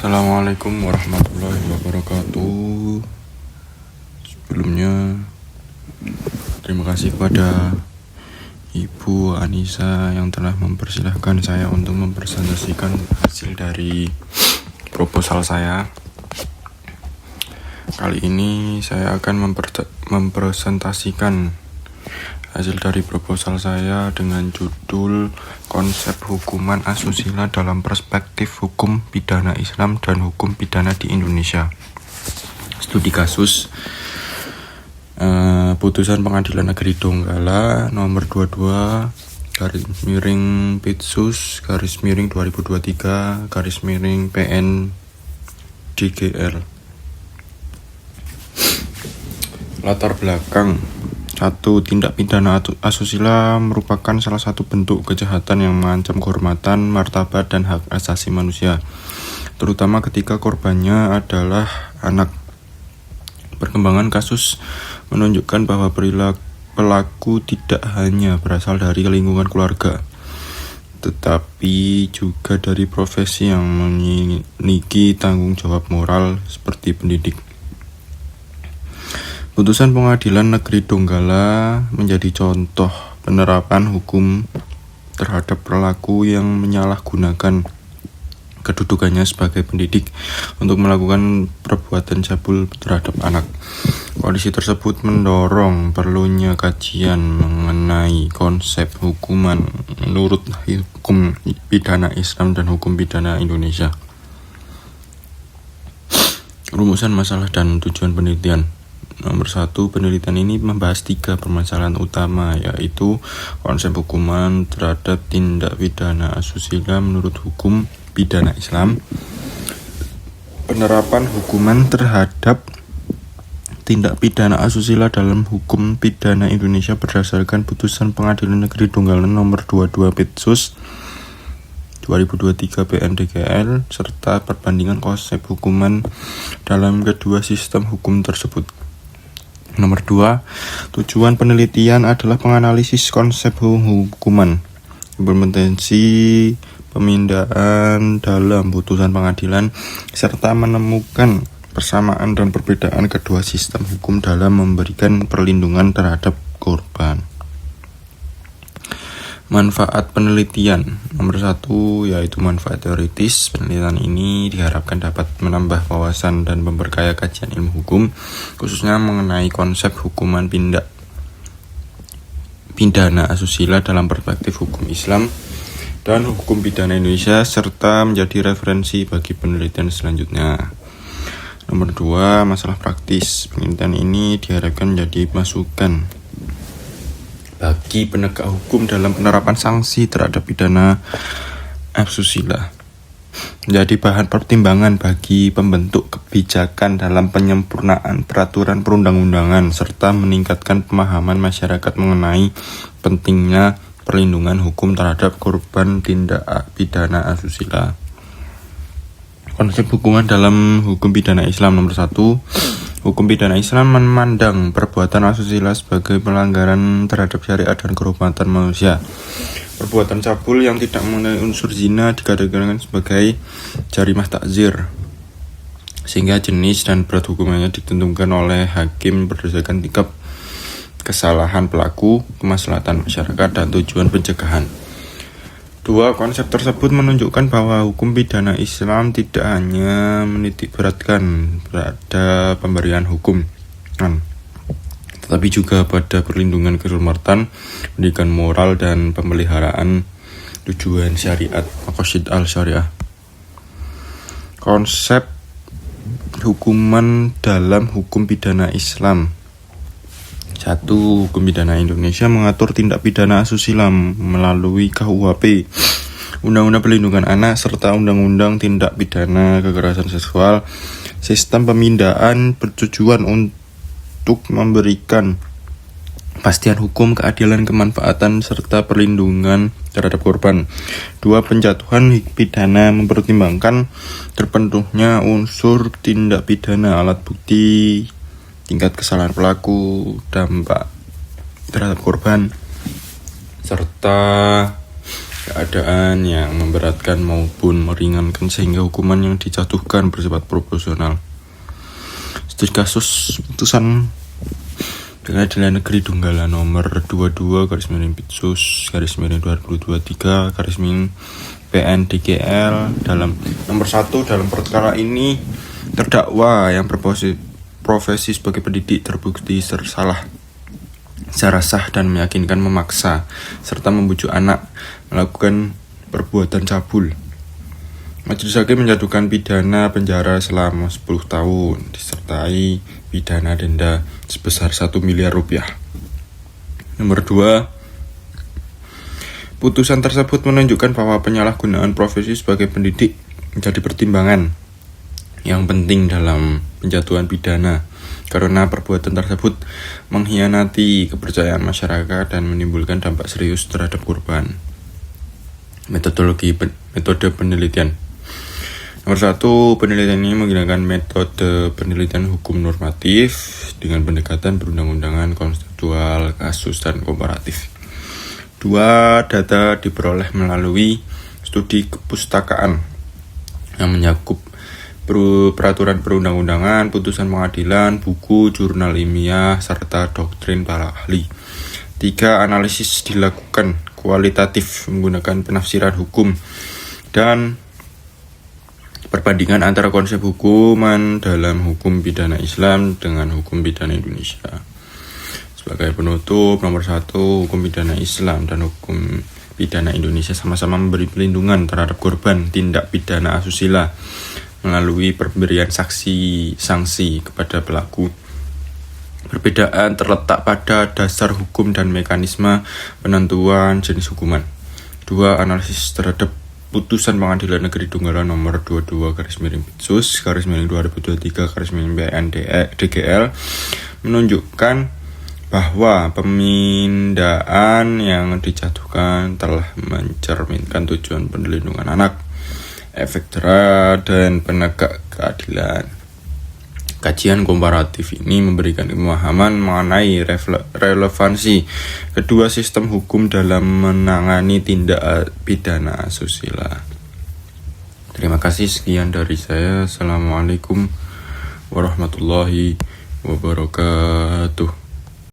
Assalamualaikum warahmatullahi wabarakatuh. Sebelumnya terima kasih kepada Ibu Anissa yang telah mempersilahkan saya untuk mempresentasikan hasil dari proposal saya. Kali ini saya akan mempresentasikan hasil dari proposal saya dengan judul Konsep Hukuman Asusila dalam Perspektif Hukum Pidana Islam dan Hukum Pidana di Indonesia. Studi kasus putusan Pengadilan Negeri Donggala nomor 22 Pitsus _2023 PN DGL. Latar belakang. 1. Tindak pidana asusila merupakan salah satu bentuk kejahatan yang mengancam kehormatan, martabat, dan hak asasi manusia, terutama ketika korbannya adalah anak. Perkembangan kasus menunjukkan bahwa pelaku tidak hanya berasal dari lingkungan keluarga, tetapi juga dari profesi yang memiliki tanggung jawab moral seperti pendidik. Putusan Pengadilan Negeri Donggala menjadi contoh penerapan hukum terhadap pelaku yang menyalahgunakan kedudukannya sebagai pendidik untuk melakukan perbuatan cabul terhadap anak. Kondisi tersebut mendorong perlunya kajian mengenai konsep hukuman menurut hukum pidana Islam dan hukum pidana Indonesia. Rumusan masalah dan tujuan penelitian. Nomor 1, penelitian ini membahas 3 permasalahan utama, yaitu konsep hukuman terhadap tindak pidana asusila menurut hukum pidana Islam, penerapan hukuman terhadap tindak pidana asusila dalam hukum pidana Indonesia berdasarkan putusan Pengadilan Negeri Donggala nomor 22 Pitsus 2023 PN DGL, serta perbandingan konsep hukuman dalam kedua sistem hukum tersebut. Nomor 2, tujuan penelitian adalah menganalisis konsep hukuman, implementasi pemindahan dalam putusan pengadilan, serta menemukan persamaan dan perbedaan kedua sistem hukum dalam memberikan perlindungan terhadap korban. Manfaat penelitian. Nomor 1 yaitu manfaat teoritis. Penelitian ini diharapkan dapat menambah wawasan dan memperkaya kajian ilmu hukum, khususnya mengenai konsep hukuman pidana asusila dalam perspektif hukum Islam dan hukum pidana Indonesia, serta menjadi referensi bagi penelitian selanjutnya. Nomor 2, masalah praktis. Penelitian ini diharapkan menjadi masukan bagi penegak hukum dalam penerapan sanksi terhadap pidana asusila, menjadi bahan pertimbangan bagi pembentuk kebijakan dalam penyempurnaan peraturan perundang-undangan, serta meningkatkan pemahaman masyarakat mengenai pentingnya perlindungan hukum terhadap korban tindak pidana asusila. Konsep hukuman dalam hukum pidana Islam. Nomor 1, hukum pidana Islam memandang perbuatan asusila sebagai pelanggaran terhadap syariat dan kehormatan manusia. Perbuatan cabul yang tidak mengenai unsur zina dikategorikan sebagai jarimah takzir, sehingga jenis dan berat hukumannya ditentukan oleh hakim berdasarkan tingkat kesalahan pelaku, kemaslahatan masyarakat, dan tujuan pencegahan. 2, konsep tersebut menunjukkan bahwa hukum pidana Islam tidak hanya menitikberatkan pada pemberian hukum, tetapi juga pada perlindungan kehormatan, pendidikan moral, dan pemeliharaan tujuan syariat, maqasid al-syariah. Konsep hukuman dalam hukum pidana Islam. 1. Hukum pidana Indonesia mengatur tindak pidana asusila melalui KUHP, Undang-Undang Perlindungan Anak, serta Undang-Undang Tindak Pidana Kekerasan Seksual. Sistem pemindahan bertujuan untuk memberikan kepastian hukum, keadilan, kemanfaatan, serta perlindungan terhadap korban. 2. Penjatuhan pidana mempertimbangkan terpenuhnya unsur tindak pidana, alat bukti, tingkat kesalahan pelaku, dampak terhadap korban, serta keadaan yang memberatkan maupun meringankan sehingga hukuman yang dijatuhkan bersifat proporsional. Studi kasus putusan Pengadilan Negeri Donggala nomor 22/Pitsus/2023 PN DGL dalam nomor 1 dalam perkara ini terdakwa yang berprofesi sebagai pendidik terbukti bersalah secara sah dan meyakinkan memaksa serta membujuk anak melakukan perbuatan cabul. Majelis Hakim menjatuhkan pidana penjara selama 10 tahun disertai pidana denda sebesar 1 miliar rupiah. Nomor 2, putusan tersebut menunjukkan bahwa penyalahgunaan profesi sebagai pendidik menjadi pertimbangan yang penting dalam penjatuhan pidana karena perbuatan tersebut mengkhianati kepercayaan masyarakat dan menimbulkan dampak serius terhadap korban. Metode penelitian. Nomor 1, penelitian ini menggunakan metode penelitian hukum normatif dengan pendekatan perundang-undangan, konseptual, kasus, dan komparatif. 2, data diperoleh melalui studi kepustakaan yang mencakup peraturan perundang-undangan, putusan pengadilan, buku, jurnal ilmiah, serta doktrin para ahli. 3, analisis dilakukan kualitatif menggunakan penafsiran hukum dan perbandingan antara konsep hukuman dalam hukum pidana Islam dengan hukum pidana Indonesia. Sebagai penutup, nomor 1, hukum pidana Islam dan hukum pidana Indonesia sama-sama memberi perlindungan terhadap korban tindak pidana asusila melalui pemberian sanksi kepada pelaku. Perbedaan terletak pada dasar hukum dan mekanisme penentuan jenis hukuman. 2, analisis terhadap putusan Pengadilan Negeri Donggala nomor 22/Pitsus/2023 DGL menunjukkan bahwa pemindaan yang dijatuhkan telah mencerminkan tujuan perlindungan anak, efek jera, dan penegak keadilan. Kajian komparatif ini memberikan pemahaman mengenai relevansi kedua sistem hukum dalam menangani tindak pidana asusila. Terima kasih, sekian dari saya. Assalamualaikum warahmatullahi wabarakatuh.